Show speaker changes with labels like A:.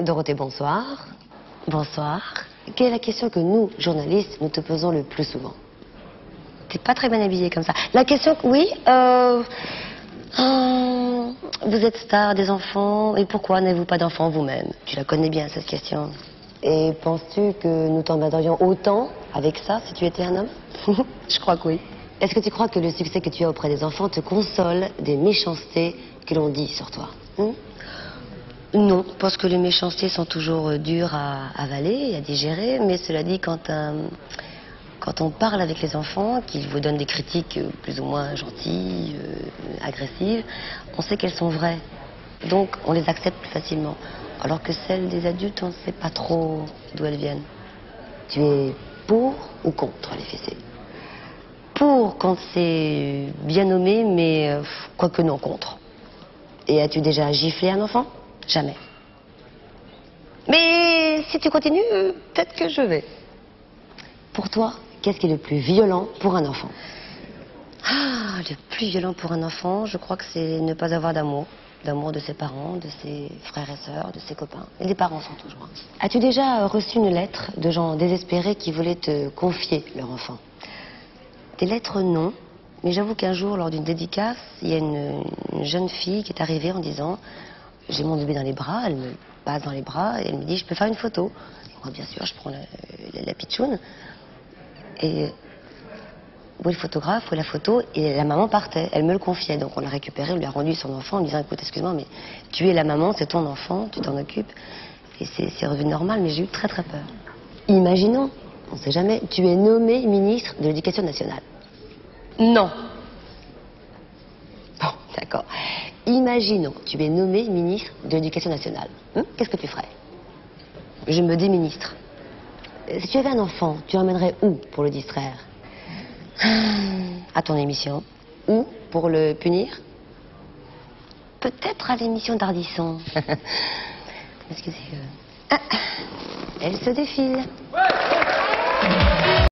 A: Dorothée, bonsoir. Bonsoir. Quelle est la question que nous, journalistes, nous te posons le plus souvent? T'es pas très bien habillée comme ça. La question, oui, vous êtes star des enfants, et pourquoi n'avez-vous pas d'enfants vous-même? Tu la connais bien, cette question. Et penses-tu que nous t'emmerderions autant avec ça si tu étais un homme? Je crois que oui. Est-ce que tu crois que le succès que tu as auprès des enfants te console des méchancetés que l'on dit sur toi? Non, parce que les méchancetés sont toujours dures à avaler et à digérer, mais cela dit, quand on parle avec les enfants, qu'ils vous donnent des critiques plus ou moins gentilles, agressives, on sait qu'elles sont vraies. Donc, on les accepte plus facilement. Alors que celles des adultes, on ne sait pas trop d'où elles viennent. Tu es pour ou contre les fessées? Pour quand c'est bien nommé, mais quoique non, contre. Et as-tu déjà giflé un enfant? Jamais. Mais si tu continues, peut-être que je vais. Pour toi, qu'est-ce qui est le plus violent pour un enfant? Ah, le plus violent pour un enfant, je crois que c'est ne pas avoir d'amour. D'amour de ses parents, de ses frères et sœurs, de ses copains. Et les parents sont toujours. As-tu déjà reçu une lettre de gens désespérés qui voulaient te confier leur enfant? Des lettres, non. Mais j'avoue qu'un jour, lors d'une dédicace, il y a une jeune fille qui est arrivée en disant: j'ai mon bébé dans les bras, elle me passe dans les bras et elle me dit: je peux faire une photo? Et moi, bien sûr, je prends la pitchoune. Et où est le photographe, où est la photo? Et la maman partait, elle me le confiait. Donc on l'a récupéré, on lui a rendu son enfant en lui disant: écoute, excuse-moi, mais tu es la maman, c'est ton enfant, tu t'en occupes. Et c'est revenu normal, mais j'ai eu très très peur. Imaginons, on ne sait jamais, tu es nommé ministre de l'Éducation nationale. Non. Bon, d'accord. Imaginons, tu es nommé ministre de l'Éducation nationale. Qu'est-ce que tu ferais? Je me déministre. Si tu avais un enfant, tu l'emmènerais où pour le distraire? À ton émission. Ou pour le punir? Peut-être à l'émission d'Ardisson. Excusez. Elle se défile. Ouais.